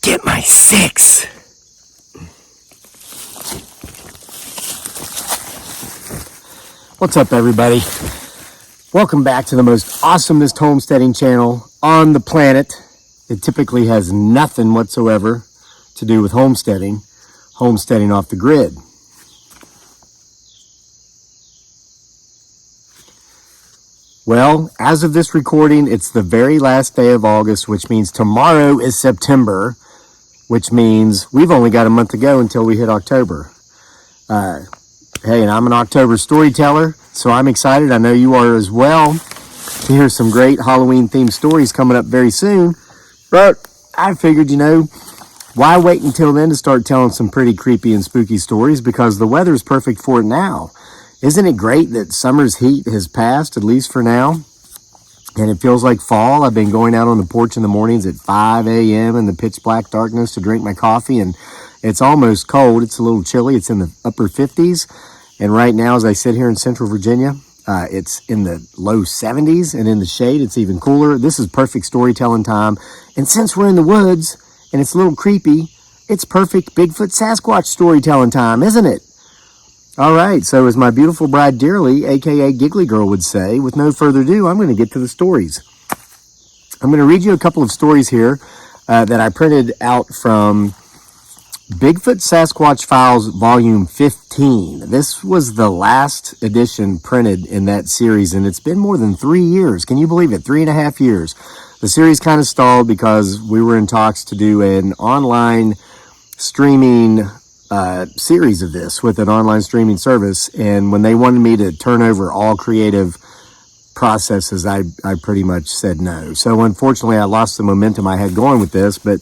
get my 6. What's up, everybody? Welcome back to the most awesomest homesteading channel on the planet. It typically has nothing whatsoever to do with homesteading off the grid. Well, as of this recording, it's the very last day of August, which means tomorrow is September, which means we've only got a month to go until we hit October. Hey, and I'm an October storyteller, so I'm excited. I know you are as well to hear some great Halloween-themed stories coming up very soon. But I figured, why wait until then to start telling some pretty creepy and spooky stories? Because the weather's perfect for it now. Isn't it great that summer's heat has passed, at least for now? And it feels like fall. I've been going out on the porch in the mornings at 5 a.m. in the pitch black darkness to drink my coffee, and it's almost cold. It's a little chilly. It's in the upper 50s. And right now, as I sit here in Central Virginia, it's in the low 70s, and in the shade, it's even cooler. This is perfect storytelling time. And since we're in the woods and it's a little creepy, it's perfect Bigfoot Sasquatch storytelling time, isn't it? All right, so as my beautiful bride Dearly, aka Giggly Girl, would say, with no further ado, I'm going to get to the stories. I'm going to read you a couple of stories here that I printed out from Bigfoot Sasquatch Files Volume 15. This was the last edition printed in that series, and it's been more than 3 years. Can you believe it? 3.5 years. The series kind of stalled because we were in talks to do an online streaming series of this with an online streaming service, and when they wanted me to turn over all creative processes, I pretty much said no. So unfortunately, I lost the momentum I had going with this, but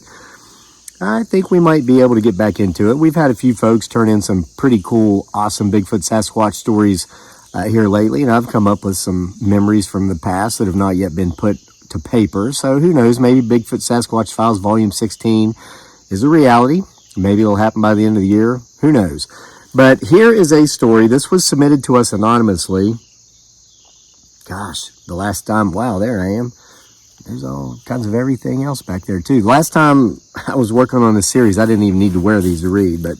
I think we might be able to get back into it. We've had a few folks turn in some pretty cool, awesome Bigfoot Sasquatch stories here lately, and I've come up with some memories from the past that have not yet been put to paper. So who knows, maybe Bigfoot Sasquatch Files Volume 16 is a reality. Maybe it'll happen by the end of the year. Who knows? But here is a story. This was submitted to us anonymously. Gosh, the last time, wow, there I am. There's all kinds of everything else back there, too. Last time I was working on this series, I didn't even need to wear these to read, but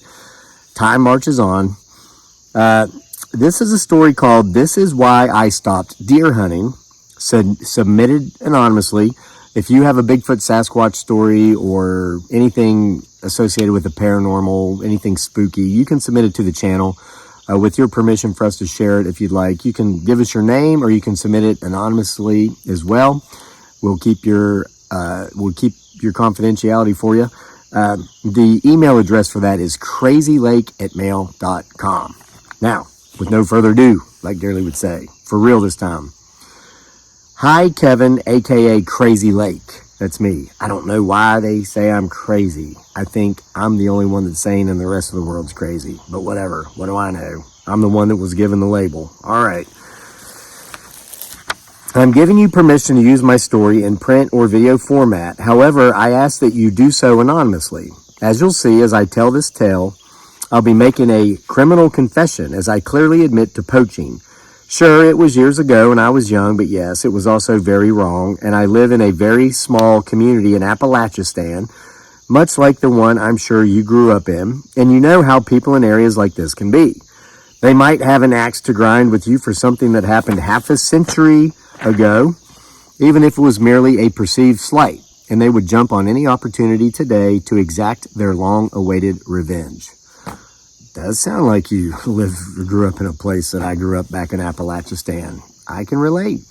time marches on. This is a story called This Is Why I Stopped Deer Hunting, submitted anonymously. If you have a Bigfoot Sasquatch story or anything associated with the paranormal, anything spooky, you can submit it to the channel with your permission for us to share it if you'd like. You can give us your name, or you can submit it anonymously as well. We'll keep your confidentiality for you. The email address for that is crazylake@mail.com. Now, with no further ado, like Dearly would say, for real this time. Hi, Kevin, aka Crazy Lake. That's me. I don't know why they say I'm crazy. I think I'm the only one that's sane and the rest of the world's crazy. But whatever. What do I know? I'm the one that was given the label. All right. I'm giving you permission to use my story in print or video format. However, I ask that you do so anonymously. As you'll see as I tell this tale, I'll be making a criminal confession as I clearly admit to poaching. Sure, it was years ago and I was young, but yes, it was also very wrong, and I live in a very small community in Appalachistan, much like the one I'm sure you grew up in, and you know how people in areas like this can be. They might have an axe to grind with you for something that happened half a century ago, even if it was merely a perceived slight, and they would jump on any opportunity today to exact their long-awaited revenge. Does sound like you grew up in a place that I grew up back in Appalachistan. I can relate.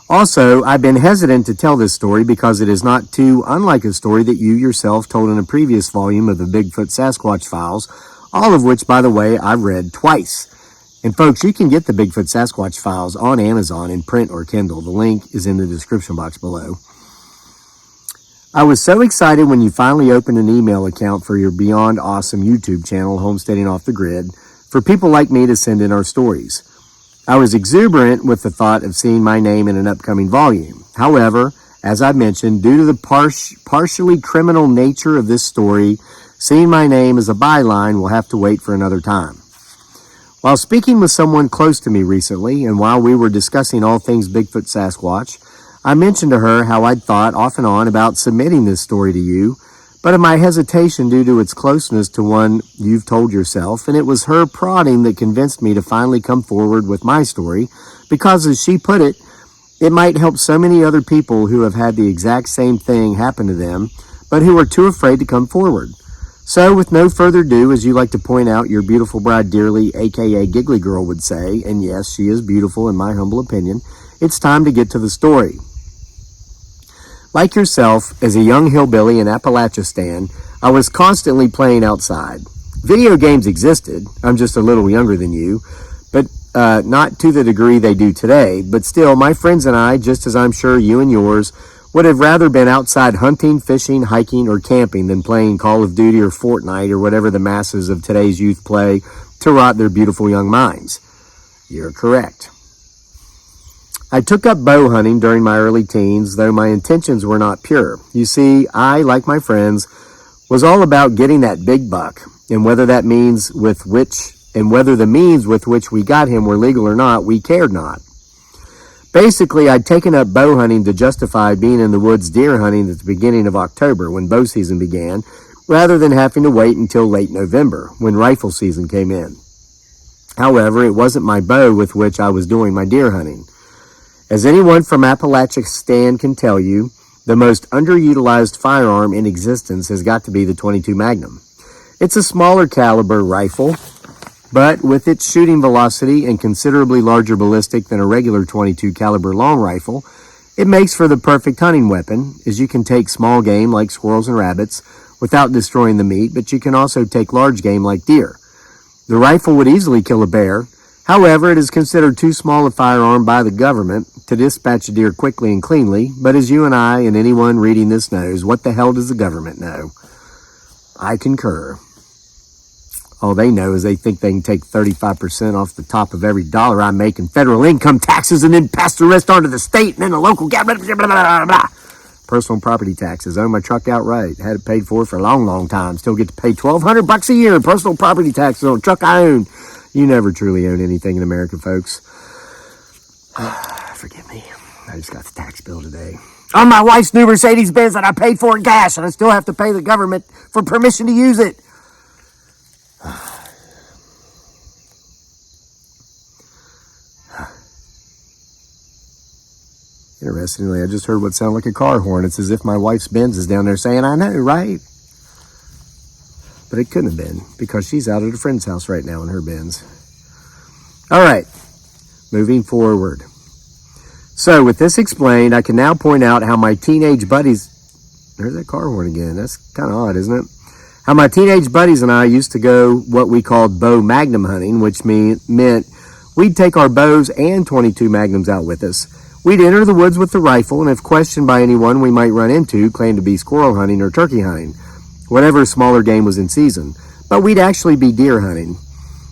Also, I've been hesitant to tell this story because it is not too unlike a story that you yourself told in a previous volume of the Bigfoot Sasquatch Files, all of which, by the way, I've read twice. And folks, you can get the Bigfoot Sasquatch Files on Amazon in print or Kindle. The link is in the description box below. I was so excited when you finally opened an email account for your beyond awesome YouTube channel, Homesteading Off the Grid, for people like me to send in our stories. I was exuberant with the thought of seeing my name in an upcoming volume. However, as I mentioned, due to the partially criminal nature of this story, seeing my name as a byline will have to wait for another time. While speaking with someone close to me recently, and while we were discussing all things Bigfoot Sasquatch, I mentioned to her how I'd thought off and on about submitting this story to you, but of my hesitation due to its closeness to one you've told yourself, and it was her prodding that convinced me to finally come forward with my story, because as she put it, it might help so many other people who have had the exact same thing happen to them, but who are too afraid to come forward. So, with no further ado, as you like to point out, your beautiful bride dearly, aka Giggly Girl, would say, and yes, she is beautiful in my humble opinion, it's time to get to the story. Like yourself, as a young hillbilly in Appalachian, I was constantly playing outside. Video games existed, I'm just a little younger than you, but not to the degree they do today, but still, my friends and I, just as I'm sure you and yours, would have rather been outside hunting, fishing, hiking, or camping than playing Call of Duty or Fortnite or whatever the masses of today's youth play to rot their beautiful young minds. You're correct. I took up bow hunting during my early teens, though my intentions were not pure. You see, I, like my friends, was all about getting that big buck, and whether the means with which we got him were legal or not, we cared not. Basically, I'd taken up bow hunting to justify being in the woods deer hunting at the beginning of October when bow season began, rather than having to wait until late November when rifle season came in. However, it wasn't my bow with which I was doing my deer hunting. As anyone from Appalachian can tell you, the most underutilized firearm in existence has got to be the .22 Magnum. It's a smaller caliber rifle, but with its shooting velocity and considerably larger ballistic than a regular .22 caliber long rifle, it makes for the perfect hunting weapon, as you can take small game like squirrels and rabbits without destroying the meat, but you can also take large game like deer. The rifle would easily kill a bear. However, it is considered too small a firearm by the government to dispatch a deer quickly and cleanly, but as you and I and anyone reading this knows, what the hell does the government know? I concur. All they know is they think they can take 35% off the top of every dollar I make in federal income taxes and then pass the rest on to the state and then the local government. Blah, blah, blah, blah. Personal property taxes. Own my truck outright. Had it paid for a long, long time. Still get to pay $1,200 a year in personal property taxes on a truck I own. You never truly own anything in America, folks. Forgive me. I just got the tax bill today. On my wife's new Mercedes-Benz that I paid for in cash, and I still have to pay the government for permission to use it. Interestingly, I just heard what sounded like a car horn. It's as if my wife's Benz is down there saying, I know, right? But it couldn't have been, because she's out at a friend's house right now in her Benz. All right, moving forward. So, with this explained, I can now point out how my teenage buddies... There's that car horn again. That's kind of odd, isn't it? How my teenage buddies and I used to go what we called bow magnum hunting, which meant we'd take our bows and .22 Magnums out with us. We'd enter the woods with the rifle, and if questioned by anyone we might run into, claim to be squirrel hunting or turkey hunting, whatever smaller game was in season. But we'd actually be deer hunting.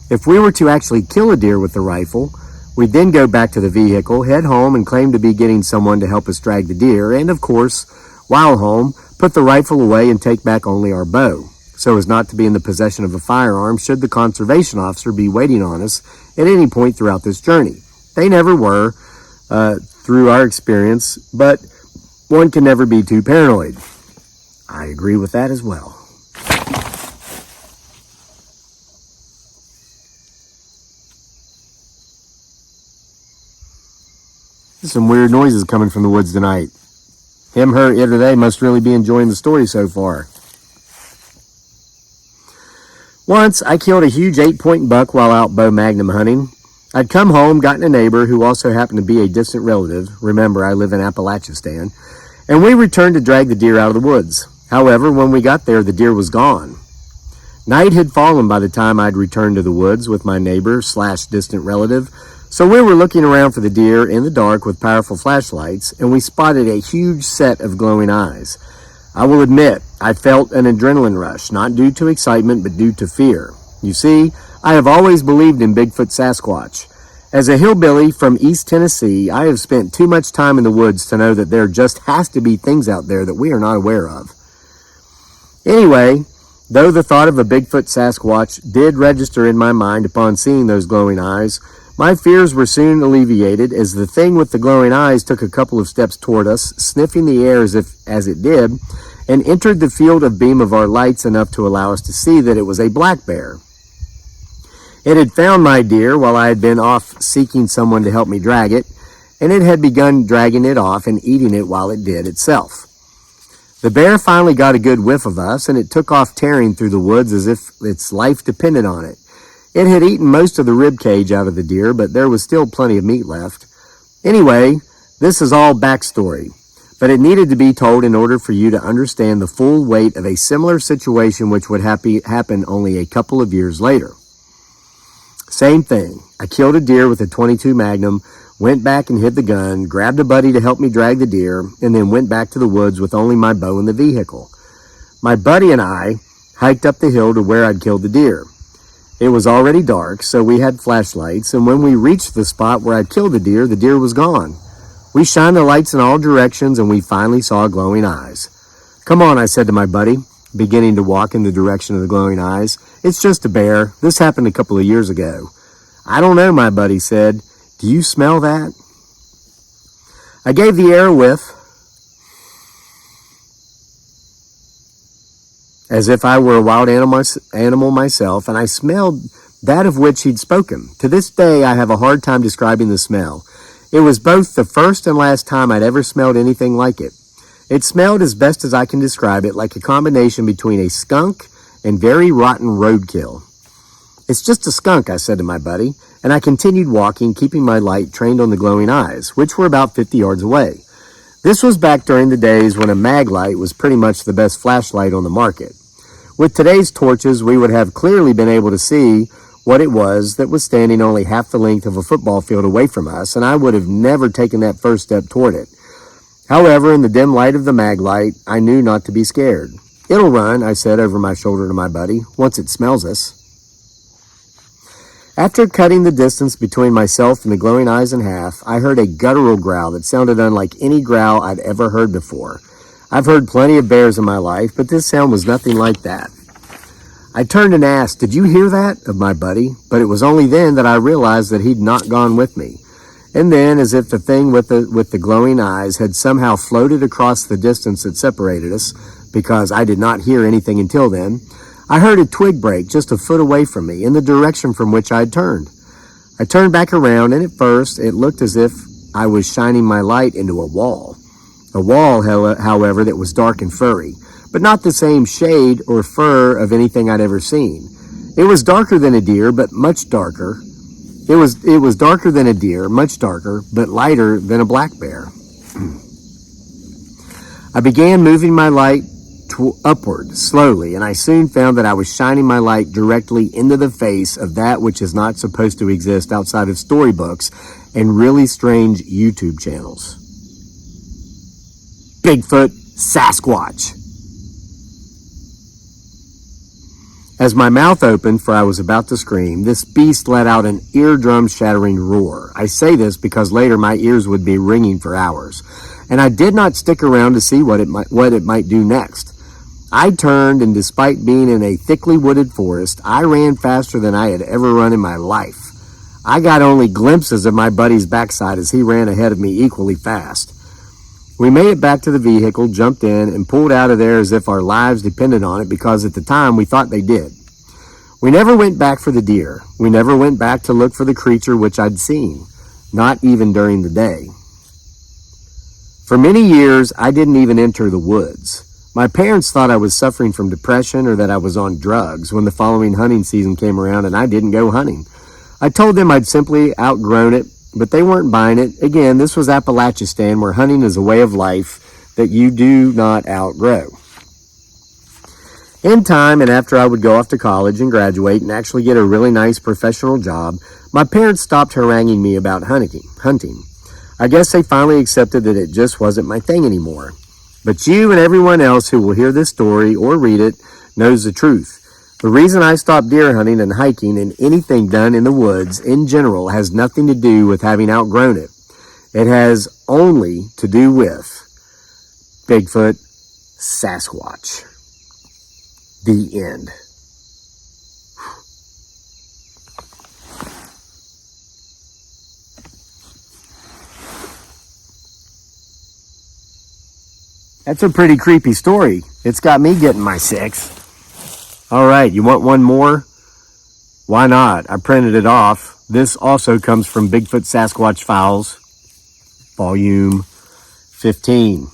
If we were to actually kill a deer with the rifle, we'd then go back to the vehicle, head home, and claim to be getting someone to help us drag the deer, and of course, while home, put the rifle away and take back only our bow, so as not to be in the possession of a firearm should the conservation officer be waiting on us at any point throughout this journey. They never were, through our experience, but one can never be too paranoid. I agree with that as well. There's some weird noises coming from the woods tonight. Him, her, it, or they must really be enjoying the story so far. Once, I killed a huge 8-point buck while out bow magnum hunting. I'd come home, gotten a neighbor who also happened to be a distant relative. Remember, I live in Appalachian, and we returned to drag the deer out of the woods. However, when we got there, the deer was gone. Night had fallen by the time I'd returned to the woods with my neighbor/distant relative, so we were looking around for the deer in the dark with powerful flashlights, and we spotted a huge set of glowing eyes. I will admit, I felt an adrenaline rush, not due to excitement, but due to fear. You see, I have always believed in Bigfoot Sasquatch. As a hillbilly from East Tennessee, I have spent too much time in the woods to know that there just has to be things out there that we are not aware of. Anyway, though the thought of a Bigfoot Sasquatch did register in my mind upon seeing those glowing eyes, My fears were soon alleviated as the thing with the glowing eyes took a couple of steps toward us, sniffing the air as it did, and entered the field of beam of our lights enough to allow us to see that it was a black bear. It had found my deer while I had been off seeking someone to help me drag it, and it had begun dragging it off and eating it while it did itself. The bear finally got a good whiff of us, and it took off tearing through the woods as if its life depended on it. It had eaten most of the rib cage out of the deer, but there was still plenty of meat left. Anyway, this is all backstory, but it needed to be told in order for you to understand the full weight of a similar situation which would happen only a couple of years later. Same thing. I killed a deer with a .22 Magnum, went back and hid the gun, grabbed a buddy to help me drag the deer, and then went back to the woods with only my bow in the vehicle. My buddy and I hiked up the hill to where I'd killed the deer. It was already dark, so we had flashlights, and when we reached the spot where I'd killed the deer was gone. We shined the lights in all directions, and we finally saw glowing eyes. "Come on," I said to my buddy, beginning to walk in the direction of the glowing eyes. "It's just a bear. This happened a couple of years ago." "I don't know," my buddy said. "Do you smell that?" I gave the air a whiff, as if I were a wild animal myself, and I smelled that of which he'd spoken. To this day, I have a hard time describing the smell. It was both the first and last time I'd ever smelled anything like it. It smelled, as best as I can describe it, like a combination between a skunk and very rotten roadkill. "It's just a skunk," I said to my buddy, and I continued walking, keeping my light trained on the glowing eyes, which were about 50 yards away. This was back during the days when a mag light was pretty much the best flashlight on the market. With today's torches, we would have clearly been able to see what it was that was standing only half the length of a football field away from us, and I would have never taken that first step toward it. However, in the dim light of the mag light, I knew not to be scared. "It'll run," I said over my shoulder to my buddy, "once it smells us." After cutting the distance between myself and the glowing eyes in half, I heard a guttural growl that sounded unlike any growl I'd ever heard before. I've heard plenty of bears in my life, but this sound was nothing like that. I turned and asked, "Did you hear that?" of my buddy, but it was only then that I realized that he'd not gone with me. And then, as if the thing with the glowing eyes had somehow floated across the distance that separated us, because I did not hear anything until then, I heard a twig break just a foot away from me, in the direction from which I had turned. I turned back around, and at first it looked as if I was shining my light into a wall. A wall, however, that was dark and furry, but not the same shade or fur of anything I'd ever seen. It was darker than a deer, but much darker. It was darker than a deer, much darker, but lighter than a black bear. I began moving my light upward, slowly, and I soon found that I was shining my light directly into the face of that which is not supposed to exist outside of storybooks and really strange YouTube channels. Bigfoot, Sasquatch. As my mouth opened, for I was about to scream, this beast let out an eardrum-shattering roar. I say this because later my ears would be ringing for hours, and I did not stick around to see what it might do next. I turned, and despite being in a thickly wooded forest, I ran faster than I had ever run in my life. I got only glimpses of my buddy's backside as he ran ahead of me equally fast. We made it back to the vehicle, jumped in, and pulled out of there as if our lives depended on it, because at the time we thought they did. We never went back for the deer. We never went back to look for the creature which I'd seen, not even during the day. For many years, I didn't even enter the woods. My parents thought I was suffering from depression or that I was on drugs when the following hunting season came around and I didn't go hunting. I told them I'd simply outgrown it, but they weren't buying it. Again, this was Appalachian, where hunting is a way of life that you do not outgrow. In time, and after I would go off to college and graduate and actually get a really nice professional job, my parents stopped haranguing me about hunting. I guess they finally accepted that it just wasn't my thing anymore. But you and everyone else who will hear this story or read it knows the truth. The reason I stopped deer hunting and hiking and anything done in the woods in general has nothing to do with having outgrown it. It has only to do with Bigfoot, Sasquatch. The end. That's a pretty creepy story. It's got me getting my 6. All right, you want one more? Why not? I printed it off. This also comes from Bigfoot Sasquatch Files, volume 15.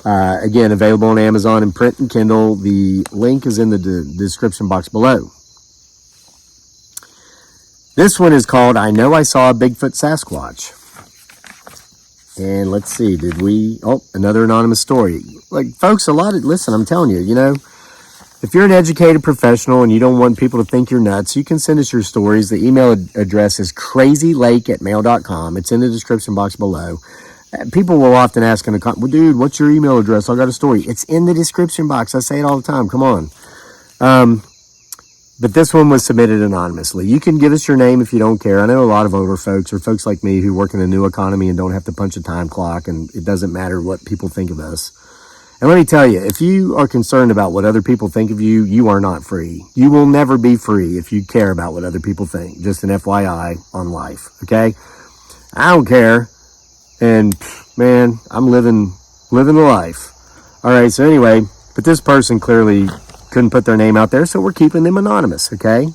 Again, available on Amazon in print and Kindle. The link is in the description box below. This one is called I Know I Saw a Bigfoot Sasquatch. And let's see, another anonymous story. Like, folks, listen, I'm telling you, if you're an educated professional and you don't want people to think you're nuts, you can send us your stories. The email address is crazylake@mail.com. It's in the description box below. People will often ask in the comments, well, dude, what's your email address? I got a story. It's in the description box. I say it all the time. Come on. But this one was submitted anonymously. You can give us your name if you don't care. I know a lot of older folks or folks like me who work in a new economy and don't have to punch a time clock, and it doesn't matter what people think of us. And let me tell you, if you are concerned about what other people think of you, you are not free. You will never be free if you care about what other people think. Just an FYI on life, okay? I don't care. And, man, I'm living the life. All right, so anyway, but this person clearly couldn't put their name out there, so we're keeping them anonymous, okay?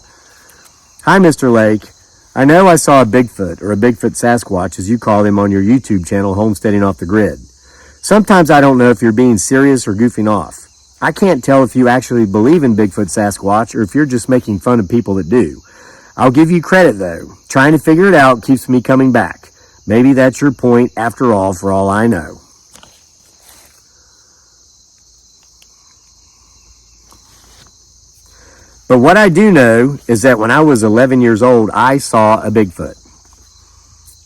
Hi, Mr. Lake. I know I saw a Bigfoot, or a Bigfoot Sasquatch, as you call him on your YouTube channel, Homesteading Off the Grid. Sometimes I don't know if you're being serious or goofing off. I can't tell if you actually believe in Bigfoot Sasquatch or if you're just making fun of people that do. I'll give you credit, though. Trying to figure it out keeps me coming back. Maybe that's your point after all, for all I know. But what I do know is that when I was 11 years old, I saw a Bigfoot.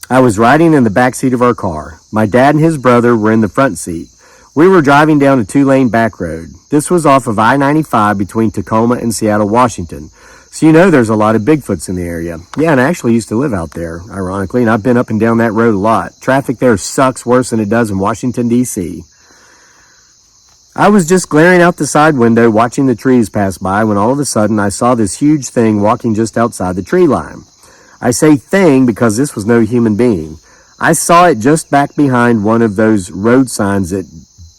I was riding in the back seat of our car. My dad and his brother were in the front seat. We were driving down a 2-lane back road. This was off of I-95 between Tacoma and Seattle, Washington. So there's a lot of Bigfoots in the area. Yeah, and I actually used to live out there, ironically, and I've been up and down that road a lot. Traffic there sucks worse than it does in Washington, D.C. I was just glaring out the side window watching the trees pass by when all of a sudden I saw this huge thing walking just outside the tree line. I say thing because this was no human being. I saw it just back behind one of those road signs that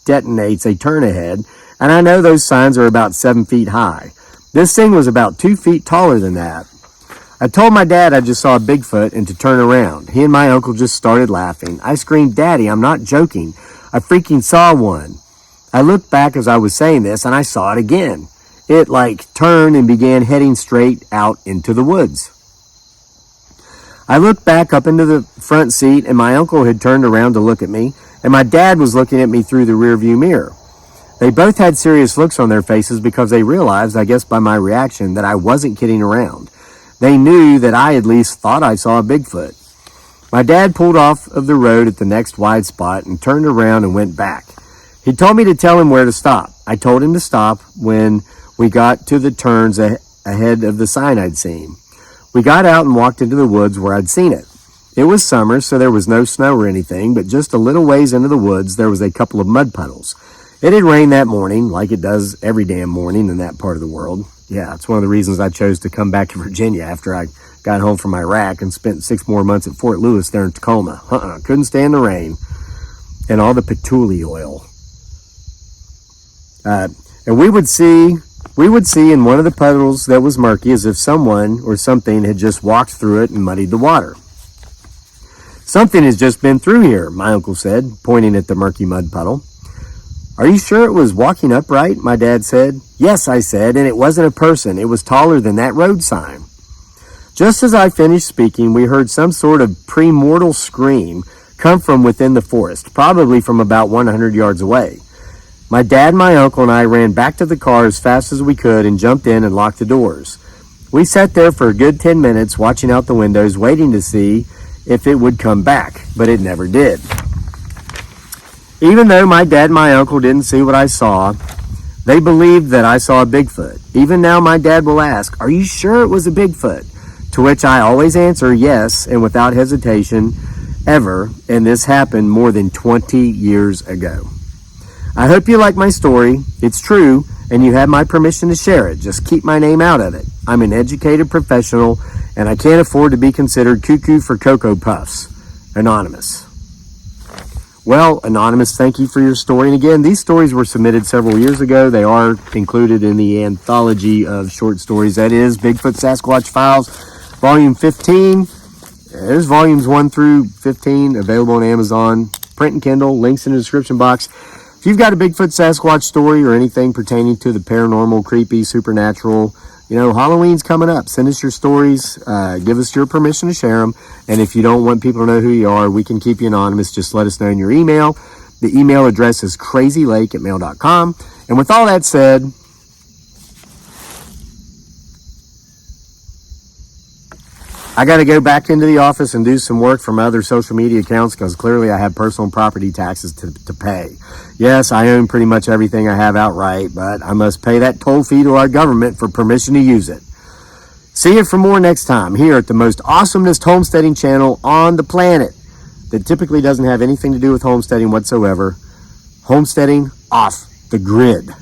detonates a turn ahead, and I know those signs are about 7 feet high. This thing was about 2 feet taller than that. I told my dad I just saw a Bigfoot and to turn around. He and my uncle just started laughing. I screamed, "Daddy, I'm not joking. I freaking saw one." I looked back as I was saying this, and I saw it again. It, turned and began heading straight out into the woods. I looked back up into the front seat, and my uncle had turned around to look at me, and my dad was looking at me through the rearview mirror. They both had serious looks on their faces because they realized, I guess by my reaction, that I wasn't kidding around. They knew that I at least thought I saw a Bigfoot. My dad pulled off of the road at the next wide spot and turned around and went back. He told me to tell him where to stop. I told him to stop when we got to the turns ahead of the sign I'd seen. We got out and walked into the woods where I'd seen it. It was summer, so there was no snow or anything, but just a little ways into the woods, there was a couple of mud puddles. It had rained that morning, like it does every damn morning in that part of the world. Yeah, it's one of the reasons I chose to come back to Virginia after I got home from Iraq and spent 6 more months at Fort Lewis there in Tacoma. Couldn't stand the rain and all the patchouli oil. And we would see in one of the puddles that was murky as if someone or something had just walked through it and muddied the water. "Something has just been through here," my uncle said, pointing at the murky mud puddle. "Are you sure it was walking upright?" my dad said. "Yes," I said, "and it wasn't a person. It was taller than that road sign." Just as I finished speaking, we heard some sort of premortal scream come from within the forest, probably from about 100 yards away. My dad, my uncle, and I ran back to the car as fast as we could and jumped in and locked the doors. We sat there for a good 10 minutes watching out the windows, waiting to see if it would come back, but it never did. Even though my dad and my uncle didn't see what I saw, they believed that I saw a Bigfoot. Even now my dad will ask, "Are you sure it was a Bigfoot?" To which I always answer yes, and without hesitation, ever, and this happened more than 20 years ago. I hope you like my story. It's true, and you have my permission to share it. Just keep my name out of it. I'm an educated professional, and I can't afford to be considered cuckoo for Cocoa Puffs. Anonymous. Well, Anonymous, thank you for your story. And again, these stories were submitted several years ago. They are included in the anthology of short stories. That is Bigfoot Sasquatch Files, Volume 15. There's Volumes 1 through 15 available on Amazon, print and Kindle, links in the description box. If you've got a Bigfoot Sasquatch story or anything pertaining to the paranormal, creepy, supernatural, Halloween's coming up. Send us your stories. Give us your permission to share them. And if you don't want people to know who you are, we can keep you anonymous. Just let us know in your email. The email address is crazylake@mail.com. And with all that said, I got to go back into the office and do some work for my other social media accounts because clearly I have personal property taxes to pay. Yes, I own pretty much everything I have outright, but I must pay that toll fee to our government for permission to use it. See you for more next time here at the most awesomest homesteading channel on the planet that typically doesn't have anything to do with homesteading whatsoever. Homesteading off the grid.